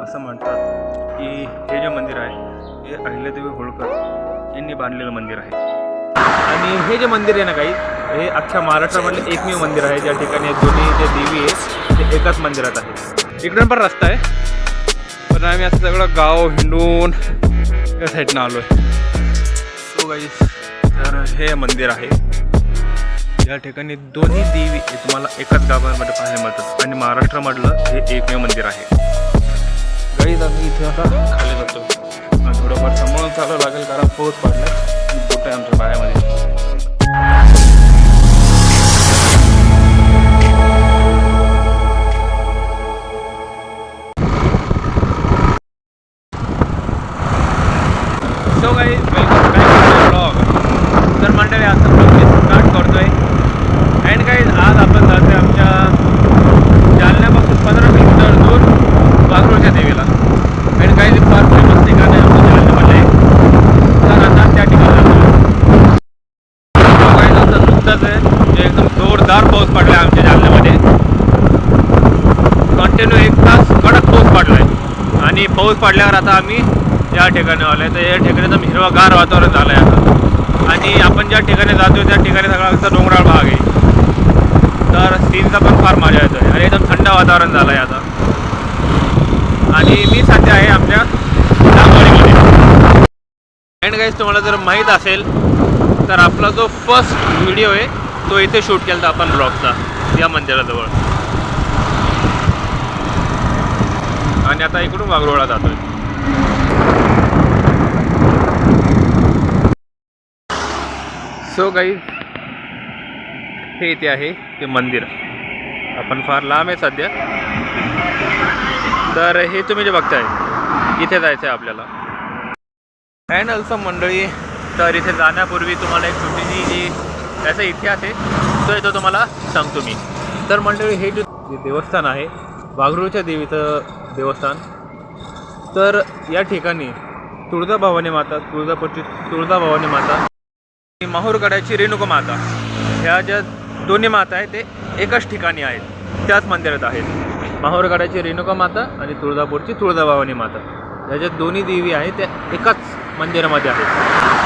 असं म्हणतात की हे जे मंदिर आहे हे अहिल्यादेवी होळकर यांनी बांधलेलं मंदिर आहे. आणि हे जे मंदिर आहे ना काही, हे अख्ख्या महाराष्ट्रामधले एकमेव मंदिर आहे ज्या ठिकाणी दोन्ही जे देवी आहे ते एकाच मंदिरात आहे. इकडून पण रस्ता आहे, पण आम्ही असं सगळं गाव हिंडून या साईडनं आलो आहे. सो गाईस, तर हे मंदिर आहे या ठिकाणी दोन्ही देवी हे तुम्हाला एकाच गावामध्ये पाहायला मिळतात आणि महाराष्ट्रामधलं हे एकमेव मंदिर आहे. गाईज आम्ही इथे आता खाली जातो आणि थोडंफार सांभाळून चालावं लागेल कारण पाऊस पडला आणि बोट आहे आमच्या पायामध्ये. So guys, welcome back to blog. तर मंडळी आता ब्लॉग स्टार्ट करतोय. अँड गाईज, आज आपण जातोय आमच्या जालन्यापासून 15 किलोमीटर दूर वाघरोळच्या देवीला. अँड गाईज, फार फेमस ठिकाण आहे आमच्या जालन्यामध्ये, तर आता त्या ठिकाणी जातो. गाईज, आता नुकताच आहे जे एकदम जोरदार पाऊस पडला आहे आमच्या जालन्यामध्ये. कंटिन्यू 1 तास कडक पाऊस पडला आहे आणि पाऊस पडल्यावर आता आम्ही या ठिकाणी आलो आहे. तर या ठिकाणी तर हिरवागार वातावरण झालं आहे आता. आणि आपण ज्या ठिकाणी जातो त्या ठिकाणी सगळा असा डोंगराळ भाग आहे, तर सीनचा पण फार मजा येतो आहे आणि एकदम थंड वातावरण झालं आहे आता. आणि मी सध्या आहे आमच्या दामोळीमध्ये. अँड गाईज, तुम्हाला जर माहीत असेल तर आपला जो फर्स्ट व्हिडिओ आहे तो इथे शूट केला होता आपण ब्लॉगचा, या मंदिराजवळ. आणि आता इकडून वाघरोळला जातो आहे. सो गाईज, हे इथे आहे ते मंदिर. आपण फार लांब आहे सध्या, तर हे तुम्ही जे बघताय इथे जायचं आहे आपल्याला. अँड ऑल्सो मंडळी, तर इथे जाण्यापूर्वी तुम्हाला एक छोटीशी जी त्याचा इतिहास आहे तो तुम्हाला सांगतो मी. तर मंडळी, हे जे देवस्थान आहे वाघरोळच्या देवीचं देवस्थान, तर या ठिकाणी तुळजाभवानी माता, तुळजापूरची तुळजाभवानी माता, माहूरगडाची रेणुका माता, ह्या ज्या दोन्ही माता आहेत ते एकाच ठिकाणी आहेत, त्याच मंदिरात आहेत. माहूरगडाची रेणुका माता आणि तुळजापूरची तुळजाभवानी माता, ह्या ज्या दोन्ही देवी आहेत त्या एकाच मंदिरामध्ये आहेत.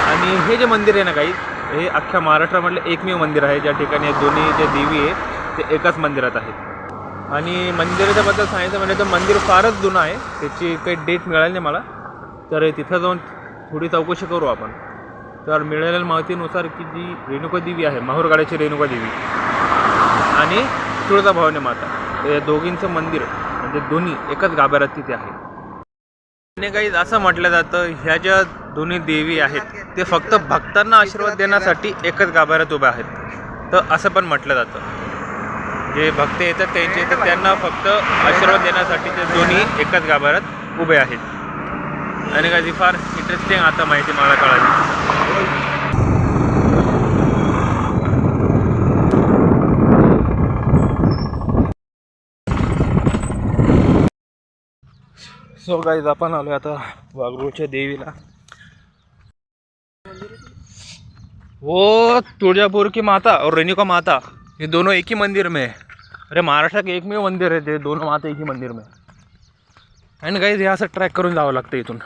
आणि हे जे मंदिर आहे ना काही, हे अख्ख्या महाराष्ट्रामधलं एकमेव मंदिर आहे ज्या ठिकाणी दोन्ही जे देवी आहेत ते एकाच मंदिरात आहेत. आणि मंदिराच्याबद्दल सांगायचं म्हणजे तर मंदिर फारच जुनं आहे, त्याची काही डेट मिळाली नाही मला, तर तिथं जाऊन थोडी चौकशी करू आपण. तर मिळालेल्या माहितीनुसार की जी रेणुका देवी आहे, माहूरगडाची रेणुका देवी आणि तुळजाभवानी माता, या दोघींचं मंदिर म्हणजे दोन्ही एकाच गाभाऱ्यात तिथे आहे. आणि काही असं म्हटलं जातं ह्या ज्या दोन्ही देवी आहेत ते फक्त भक्तांना आशीर्वाद देण्यासाठी एकच गाभाऱ्यात उभ्या आहेत. तर असं पण म्हटलं जातं, जे भक्त येतात त्यांचे तर त्यांना फक्त आशीर्वाद देण्यासाठी ते दोन्ही एकाच गाभाऱ्यात उभे आहेत. आणि काही फार इंटरेस्टिंग आता माहिती मला कळाली. सो गाइस, अपन आलो आता वाघरोळच्या देवीला. वो तुळजापुर की माता और रेणुका माता ये दोनों एक ही मंदिर में है. अरे महाराष्ट्र के एकमेव मंदिर है ते दोनों माता एक ही मंदिर में. एंड गाइस, हे असं ट्रॅक करून जावं लागतं इथून.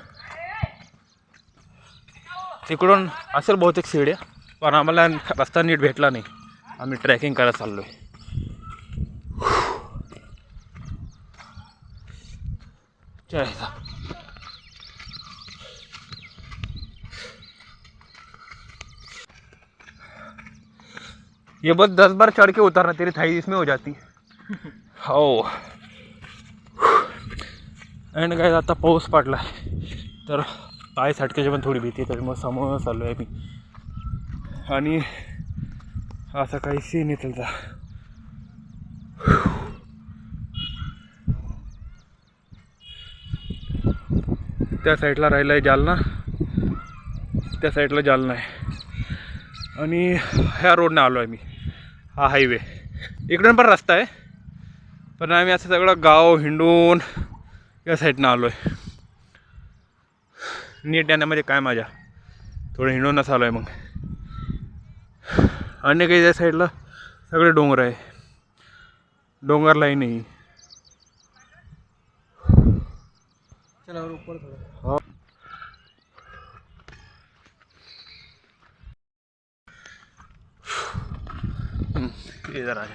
तिकडून असेल बहुतेक शिड्या, पण आम्हाला रस्ता नीट भेटला नाही, आम्ही ट्रॅकिंग करायला चाललो आहे. ये बस 10 बार चढ़ के उतरना, तेरी थाई इसमें हो जाती. हो. अँड गाइस, आता पाऊस पडला तर पाय साठक्याची पण थोडी भीती, तर मग समोर चाललो आहे मी. आणि असा काही सीन आहे त्याचा. त्या साईडला राहिला आहे जालना, त्या साईडला जालना आहे. आणि ह्या रोडने आलो आहे मी, हा हायवे. इकडून पण रस्ता आहे, पण आम्ही असं सगळं गाव हिंडून या साईडनं आलो आहे. नीट येण्यामध्ये काय मजा, थोडं हिंडूनच आलो आहे मग. आणि काही त्या साईडला सगळे डोंगर आहे, डोंगर लाईन आहे. चला ऊपर थोड़ा. हो. हे जरा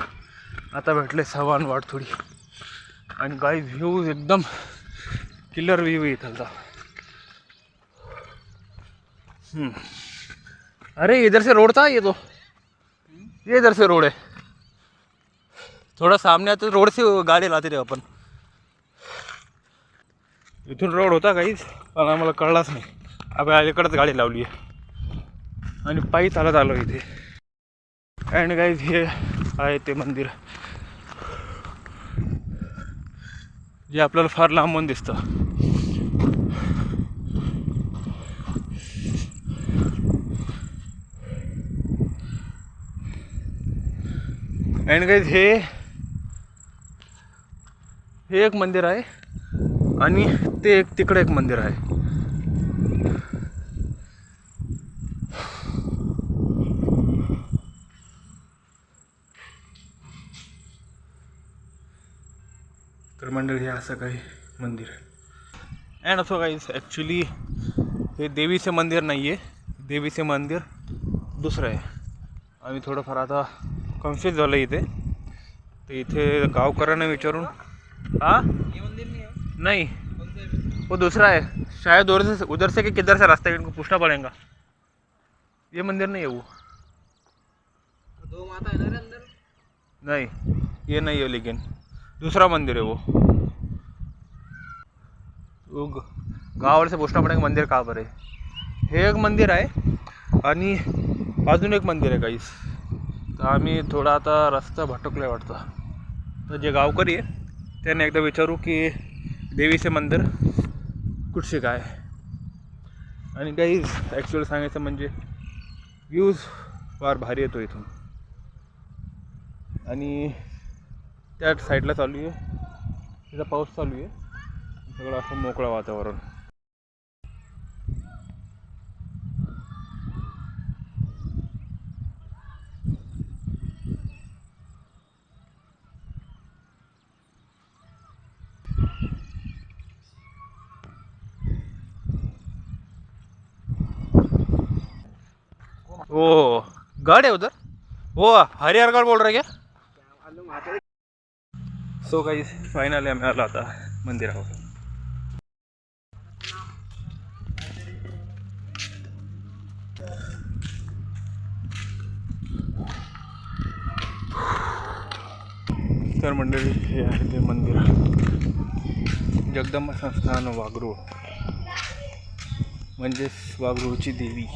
आता भेटले सवान वाट थोडी आणि काही व्ह्यू एकदम किलर व्ह्यू आहे इथलचा. अरे इधर से रोड था ये तो, ये इधर से रोड है. थोड़ा सामने आते रोड से गाडी लाते रे आपण. इथून रोड होता काहीच पण आम्हाला कळलाच नाही. आपण अलीकडेच गाडी लावली आहे आणि पायी चालत आलो इथे. अँड गाईज हे आहे ते मंदिर जे आपल्याला फार लांबून दिसतं. अँड गाईज हे एक मंदिर आहे आणि ते एक तिकडे एक मंदिर आहे. तर मंडळी हे असं काही मंदिर आहे. अँड असं काही ॲक्च्युली हे देवीचे मंदिर नाही आहे. देवीचे मंदिर दुसरं आहे. आम्ही थोडंफार आता कन्फ्यूज झालं इथे. तर इथे गावकऱ्यांना विचारून हाँ ये मंदिर नहीं है. नहीं कौन सा है? वो दूसरा है शायद. उधर से कि किधर से रास्ता है इनको पूछना पड़ेगा. ये मंदिर नहीं है वो. दो माता है ना रे अंदर. नहीं ये नहीं है लेकिन दूसरा मंदिर है वो गावावर से पूछना पड़ेगा मंदिर कहाँ पर है. हे एक मंदिर आहे आणि अजून एक मंदिर आहे काहीच. तर आम्ही थोडा आता रस्ता भटकलो आहे वाटतं. तर जे गावकरी आहे त्यांनी एकदा विचारू की देवीचे मंदिर कुठचे काय. आणि काही ॲक्च्युअली सांगायचं म्हणजे व्ह्यूज फार भारी येतो इथून. आणि त्या साईडला चालू आहे तिथं पाऊस चालू आहे. सगळं असं मोकळं वातावरण. ओ गढ़ है उधर. वो हरिहरगढ़ बोल रहे क्या. सो काही फायनली आम्ही आलो आता मंदिरावर. तर मंडळी हे आहे ते मंदिर जगदंबा संस्थान वाघरूळ म्हणजेच वाघरूळची देवी.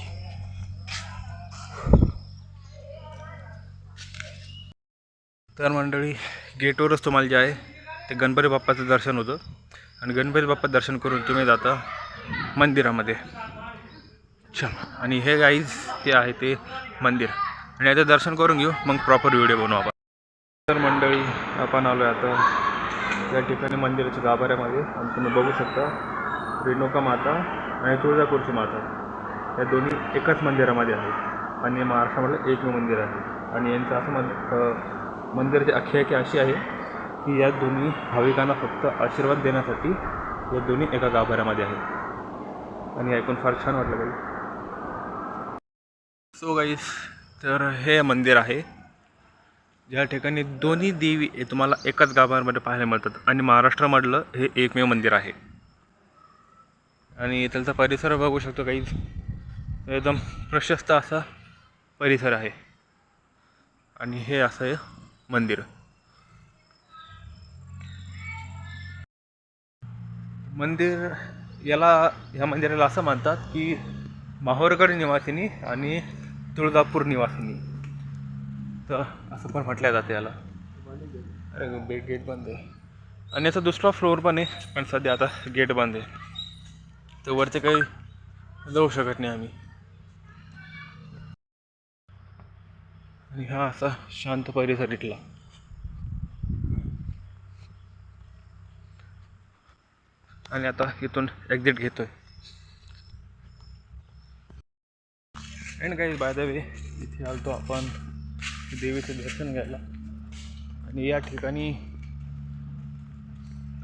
तर मंडळी गेटवरच तुम्हाला जे आहे ते गणपती बाप्पाचं दर्शन होतं आणि गणपती बाप्पा दर्शन करून तुम्ही जाता मंदिरामध्ये. चला आणि हे गाईज ते आहे ते मंदिर आणि याचं दर्शन करून घेऊ मग प्रॉपर व्हिडिओ बनवू आपण. तर मंडळी आपण आलो आहे आता या ठिकाणी मंदिराच्या गाभाऱ्यामध्ये आणि तुम्ही बघू शकता रेणुका माता आणि तुळजापूरची माता या दोन्ही एकाच मंदिरामध्ये आहेत. आणि महाराष्ट्रामधलं एकमेव मंदिर आहे. आणि यांचं असं मंदिराची आख्यायिका अशी आहे की या दोन्ही भाविकांना फक्त आशीर्वाद देण्यासाठी या दोन्ही एका गाभाऱ्यामध्ये आहेत. आणि ऐकून फार छान वाटलं काही. सो गाईस तर हे मंदिर आहे ज्या ठिकाणी दोन्ही देवी हे तुम्हाला एकाच गाभाऱ्यामध्ये पाहायला मिळतात. आणि महाराष्ट्रामधलं हे एकमेव मंदिर आहे. आणि त्याचा परिसर बघू शकतो काही एकदम प्रशस्त असा परिसर आहे. आणि हे असं आहे मंदिर. ह्या मंदिराला असं म्हणतात की माहूरगड निवासिनी आणि तुळजापूर निवासिनी. तर असं पण म्हटलं जातं याला. अरे गेट बंद आहे आणि याचा दुसरा फ्लोअर पण आहे पण सध्या आता गेट बंद आहे. तर वरती काही जाऊ शकत नाही आम्ही. आणि हा असा शांत परिसर इथला. आणि आता इथून एक्झिट घेतोय. And guys by the way इथे आलतो आपण देवीचं दर्शन घ्यायला आणि या ठिकाणी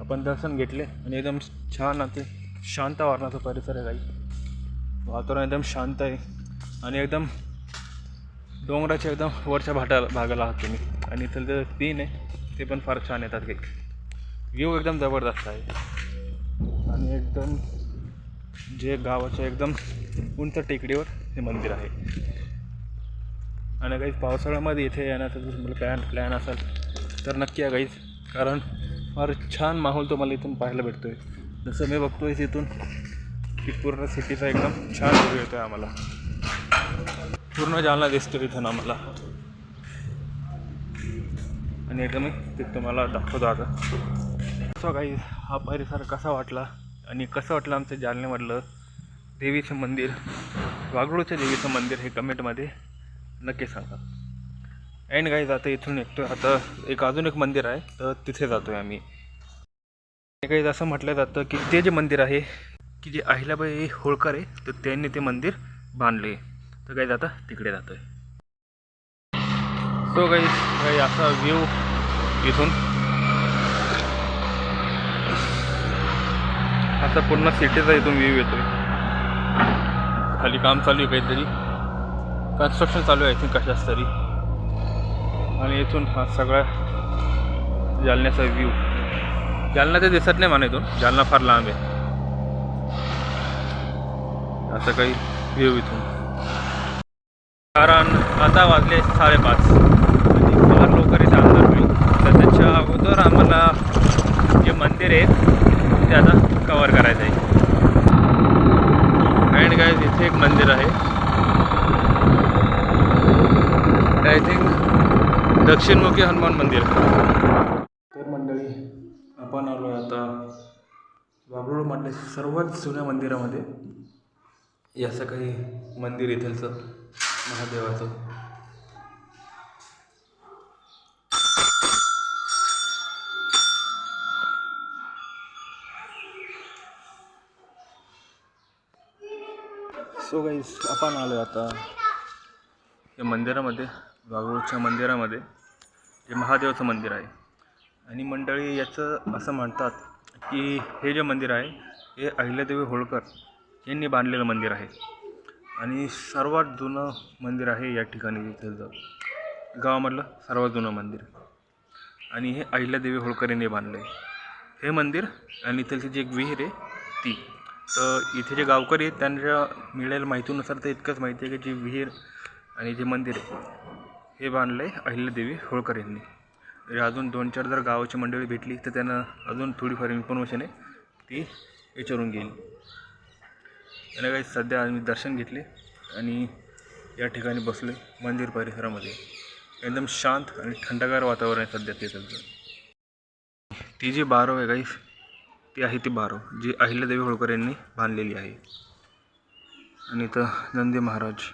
आपण दर्शन घेतले आणि एकदम छान आता शांत वारणाचा परिसर आहे काही. वातावरण एकदम शांत आहे आणि एकदम डोंगराच्या एकदम वरच्या भागाला आहात तुम्ही. आणि इथलं जे सीन आहे ते पण फार छान येतात काही. व्ह्यू एकदम जबरदस्त आहे आणि एकदम जे गावाच्या एकदम उंच टेकडीवर हे मंदिर आहे. आणि काही पावसाळ्यामध्ये इथे येण्याचा जर तुम्हाला प्लॅन असेल तर नक्की या गाईज, कारण फार छान माहोल तुम्हाला इथून पाहायला भेटतो आहे. जसं मी बघतो आहे इथून की पूर्ण सिटीचा एकदम छान व्ह्यू येतो आहे आम्हाला. पूर्ण जालना दिसतो इथून आम्हाला आणि एकदम मी ते तुम्हाला दाखवतो आता. सो काही हा परिसर कसा वाटला आणि कसं वाटलं आमचं जालन्यामधलं देवीचं मंदिर, वाघळूच्या देवीचं मंदिर, हे कमेंटमध्ये नक्की सांगा. अँड गाईज आता इथून निघतो आता अजून एक मंदिर आहे तर तिथे जातो आहे आम्ही. गाईज असं म्हटलं जातं की ते जे मंदिर आहे की जे अहिल्याबाई होळकर आहे तर त्यांनी ते मंदिर बांधले. तर गाईज आता तिकडे जातो आहे. सो गाईज असा व्ह्यू इथून आता पूर्ण सिटीचा इथून व्ह्यू येतो आहे. खाली काम चालू आहे, काहीतरी कन्स्ट्रक्शन चालू आहे इथून कशाच तरी. आणि इथून हा सगळा जालन्याचा व्ह्यू. जालना ते दिसत नाही म्हणा इथून, जालना फार लांब आहे. असं काही व्ह्यू इथून. कारण आता वाजले 5:30 आणि फार लवकर इथे अंधार होईल. तर त्याच्या अगोदर आम्हाला जे मंदिर आहे ते आता कवर करायचं आहे. अँड गाईज इथे एक मंदिर आहे, आय थिंक दक्षिणमुखी हनुमान मंदिर. तर मंडळी आपण आलो आता वाघळूमधल्या सर्वात जुन्या मंदिरामध्ये. हे असं काही मंदिर इथलचं महादेवाचं. सो गाईज आपण आलो आता या मंदिरामध्ये, वाघळूच्या मंदिरामध्ये. हे महादेवाचं मंदिर आहे आणि मंडळी याचं असं म्हणतात की हे जे मंदिर आहे हे अहिल्यादेवी होळकर यांनी बांधलेलं मंदिर आहे आणि सर्वात जुनं मंदिर आहे या ठिकाणी. इथलं गावामधलं सर्वात जुनं मंदिर आणि हे अहिल्यादेवी होळकर यांनी बांधलं आहे हे मंदिर. आणि इथलची जी एक विहीर आहे ती. तर इथे जे गावकरी आहेत त्यांच्या मिळालेल्या माहितीनुसार तर इतकंच माहिती आहे की जी विहीर आणि जे मंदिर आहे हे बांधलं आहे अहिल्यादेवी होळकर यांनी. अजून 2-4 जर गावाची मंडळी भेटली तर त्यांना अजून थोडीफार इन्फॉर्मेशन आहे ती विचारून घेईल. आणि काही सध्या आम्ही दर्शन घेतले आणि या ठिकाणी बसलो मंदिर परिसरामध्ये. एकदम शांत आणि थंडगार वातावरण आहे सध्या ते सध्या. ती जी बारव आहे गाईस ती आहे ती बारव जी अहिल्यादेवी होळकर यांनी बांधलेली आहे. आणि इथं नंदी महाराज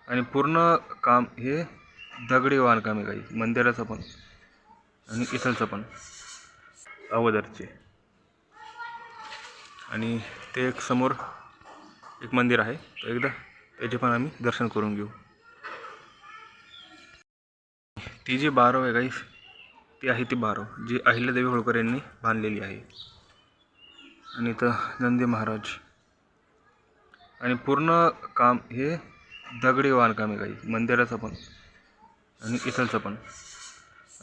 आणि पूर्ण काम हे दगडी बांधकाम आहे काही मंदिराचं पण आणि इथलचं पण अगोदरचे. आणि ते एक समोर एक मंदिर आहे तर एकदा त्याचे पण आम्ही दर्शन करून घेऊ. ती जी बारव आहे गाईस ती आहे ती बारव जी अहिल्यादेवी होळकर यांनी बांधलेली आहे. आणि इथं नंदी महाराज आणि पूर्ण काम हे दगडी बांधकाम आहे काही मंदिराचं पण आणि इथलचं पण.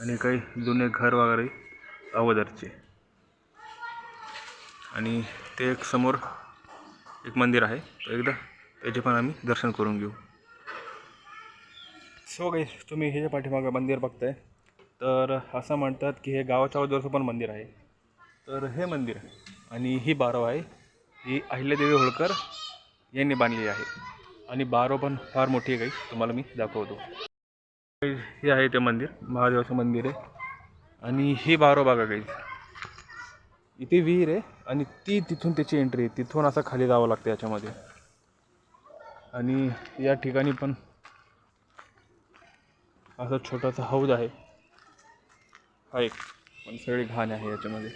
आणि काही जुने घर वगैरे अगोदरचे. आणि ते एक समोर एक मंदिर आहे तर एकदा त्याचे पण आम्ही दर्शन करून घेऊ. सो गाईस तुम्ही हे जे पाठीमागं मंदिर बघताय तर असं म्हणतात की हे गावाच्या अगोदरचं पण मंदिर आहे. तर हे मंदिर आणि ही बारव आहे ही अहिल्यादेवी होळकर यांनी बांधलेली आहे. आणि बारव पण फार मोठी आहे काही तुम्हाला मी दाखवतो. हे आहे ते मंदिर, महादेवाचं मंदिर आहे. आणि ही बारव बघा काही इथे विहीर आहे आणि ती तिथून त्याची एंट्री आहे. तिथून असं खाली जावं लागतं याच्यामध्ये. आणि या ठिकाणी पण असं छोटासा हौद आहे. हा एक पण सगळी घाण आहे याच्यामध्ये.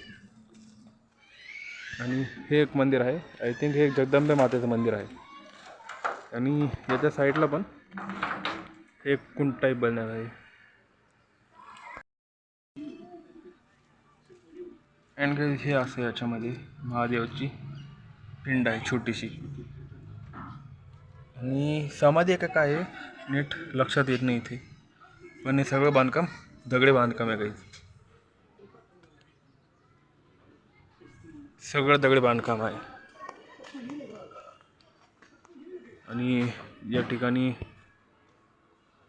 आणि हे एक मंदिर आहे, आय थिंक हे एक जगदंबे मातेचं मंदिर आहे. आणि याच्या साईडला पण एक कुंड टाईप बनणार आहे. अँड काही हे असं याच्यामध्ये महादेवाची पिंड आहे छोटीशी. आणि समाधी आहे का काय आहे नीट लक्षात येत नाही इथे, पण हे सगळं बांधकाम दगडी बांधकाम आहे काही, सगळं दगडी बांधकाम आहे. आणि या ठिकाणी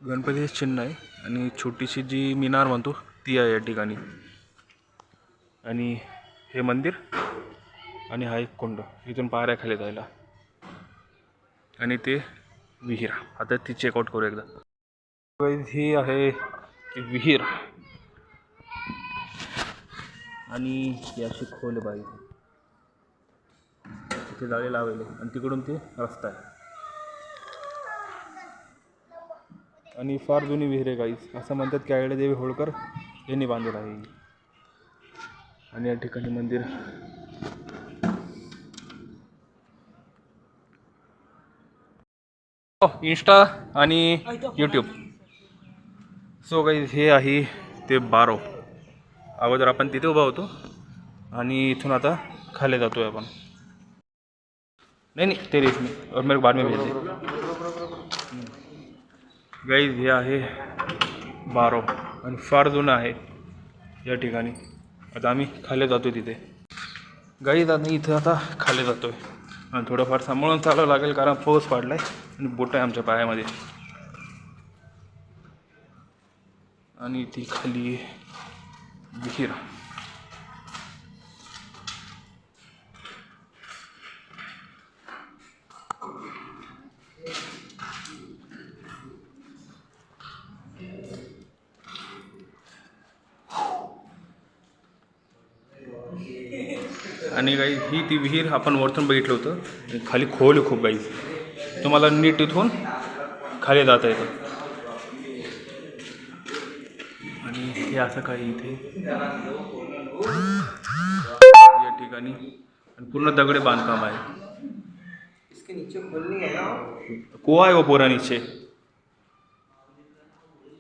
गणपतीचे चिन्ह आहे आणि छोटीशी जी मिनार म्हणतो ती आहे या ठिकाणी. आणि हे मंदिर आणि हा एक कुंड, इथून पायऱ्या खाली जायला, आणि ते विहीर. आता ती चेकआउट करू एकदा. ही आहे ती विहीर आणि ही अशी खोल पाहिजे, तिथे जाळे लावले आणि तिकडून ते रस्ता आहे. आणि फार जुनी विहीर आहे गाईस, असं म्हणतात की अहिल्यादेवी होळकर यांनी बांधलेलं आहे. आणि या ठिकाणी मंदिर. इंस्टा आणि यूट्यूब. सो गाईज हे आहे ते बारो. अगोदर आपण तिथे उभा होतो आणि इथून आता खाली जातोय आपण. नाही ते रेस मी और मेरे बाद में भेज दे. गाईज हे आहे बारो आणि फार जुनं आहे या ठिकाणी. आता आम्ही खाली जातोय तिथे. गाईज आम्ही इथं आता खाली जातोय आणि थोडंफार सांभाळून चालावं लागेल कारण पाऊस पडलाय आणि बोट आहे आमच्या पायामध्ये. आणि ती खाली विहीर. आणि गाई ही ती विहीर आपण वरतून बघितलं होतं. खाली खोल खूप गाई, तुम्हाला नीट इथून खाली जाता येतं. आणि हे असं काही इथे या ठिकाणी आणि पूर्ण दगडे बांधकाम आहे. इसके नीचे खोलनी है ना, कुआ है वो पूरा नीचे.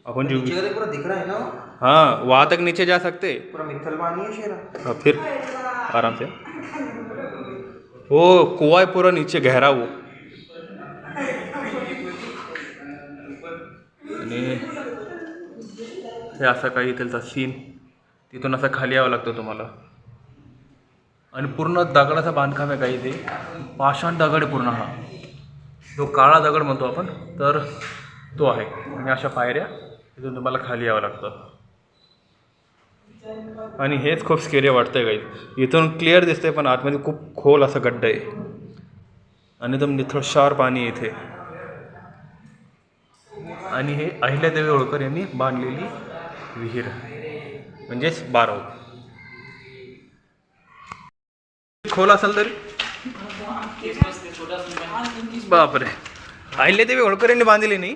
अपन जो नीचे का पूरा दिख रहा है ना, हाँ वहाँ तक नीचे जा सकते. पूरा मित्तल पानी है शेरा. हाँ फिर आराम से. वो कुआ है पूरा नीचे गहरा वो. आणि हे असं काही इथलचा सीन. तिथून असं खाली यावं लागतं तुम्हाला. आणि पूर्ण दगडाचा बांधकाम आहे काही, ते पाषाण दगड पूर्ण. हा जो काळा दगड म्हणतो आपण तर तो आहे. आणि अशा पायऱ्या तिथून तुम्हाला खाली यावं लागतं. आणि हेच खूप स्केरी वाटतंय काही. इथून क्लिअर दिसतंय पण आतमध्ये खूप खोल असा गड्डा आहे आणि एकदम निथळशार पाणी इथे. आणि हे अहिल्यादेवी होळकर यांनी बांधलेली विहीर म्हणजेच बारव. खोल असेल तरी बापरे. अहिल्यादेवी होळकर यांनी बांधलेली नाही.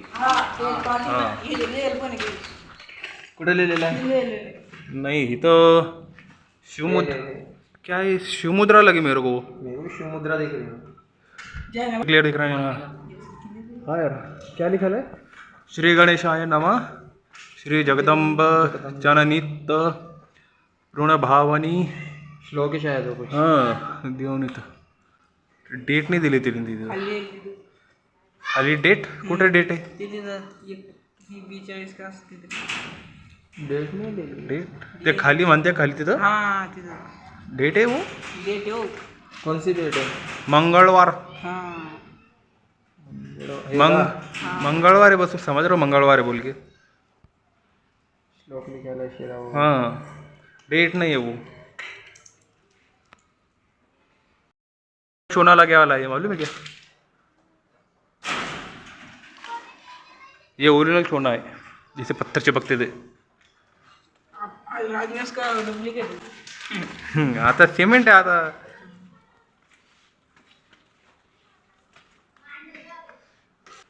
कुठे लिहिलेलं आहे? नहीं इथं शिवमुद्रा. क्या है शिवमुद्रा लगी मेरे को. शिवमुद्रा दिख रही है. क्लियर दिख रहा है ना. हाँ यार क्या लिखा है? श्री गणेशाय नमः, श्री जगदम्ब जननीत ऋणभावनी श्लोक है शायद वो कुछ. हां देऊन इथं डेट नाही दिली तिने तिथं. खाली डेट कुठे डेट आहे? डेट नहीं दिली. डेट ते खाली म्हणते खाली तिथं हाँ तिथं डेट आहे वो. डेट है वो. कौन सी डेट है? मंगळवार. हाँ मंगळवार है बस समझ रहे हो, मंगळवार है बोल के. श्लोक लिखा है शेरा वो. हाँ डेट नहीं है वो. सोना लगे वाला है मालूम है क्या? ये ओरिजिनल सोना है जिसे पत्थर चिपकते थे. राजनेस का डुप्लीकेट. आता सिमेंट आहे आता.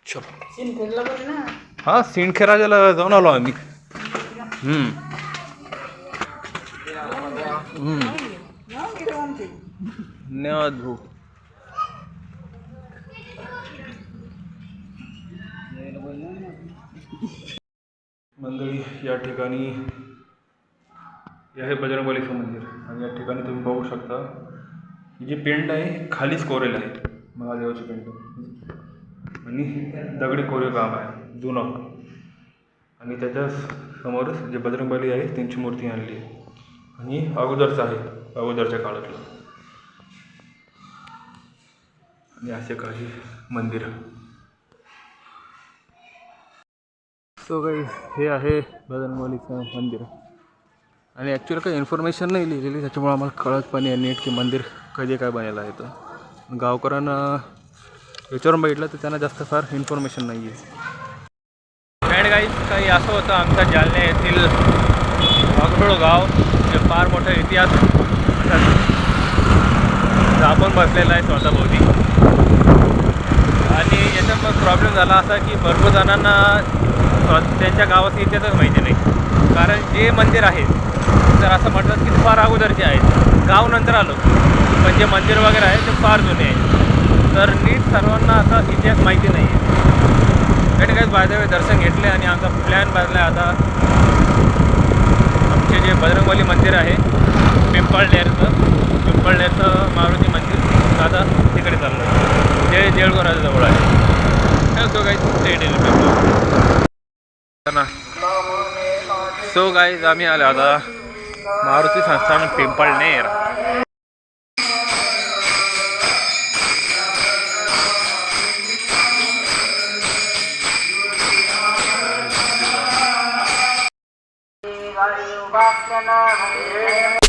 चलो हा सिंदखेराला जाऊन आलो आम्ही. धन्यवाद भाऊ. मंडळी या ठिकाणी हे आहे बजरंगबलीचं मंदिर आणि या ठिकाणी तुम्ही बघू शकता ही जी पेंट आहे खालीच कोरेल आहे महादेवाची पेंट आणि दगडी कोरीव काम आहे जुनं आणि त्याच्या समोरच जे बजरंगबली आहे त्यांची मूर्ती आणली आहे आणि अगोदरचं आहे अगोदरच्या काळातलं आणि असे काही मंदिर. सो काही हे आहे बजरंगबलीचं मंदिर आणि ॲक्च्युअली काही इन्फॉर्मेशन नाही लिहिलेली त्याच्यामुळे आम्हाला कळत पण आहे नीट की मंदिर कधी काय बनेलं आहे तर गावकऱ्यांना विचारून बघितलं तर त्यांना जास्त फार इन्फॉर्मेशन नाही आहे. अँड काही असं होतं आमच्या जालना येथील वाघडोळ गाव जे फार मोठा इतिहास आपण बसलेला आहे स्वतःभोवती आणि याच्यात प्रॉब्लेम झाला असा की भरपूर जणांना त्यांच्या गावाचा इतिहासच माहिती नाही कारण जे मंदिर आहे तर असं म्हणतात की फार अगोदरचे आहेत गाव नंतर आलो पण जे मंदिर वगैरे आहे ते फार जुने आहे तर नीट सर्वांना असा इतिहास माहिती नाही आहे. काही बायदेवे दर्शन घेतले आणि आमचा प्लॅन बदला आता आमचे जे बजरंगबली मंदिर आहे पिंपळनेरचं मारुती मंदिर आता तिकडे चाललं जे देऊळगावच्या जवळ आहे. सो गाईज सो गाईज आम्ही आलो आता मारुती संस्थान पिंपळनेर. Bye.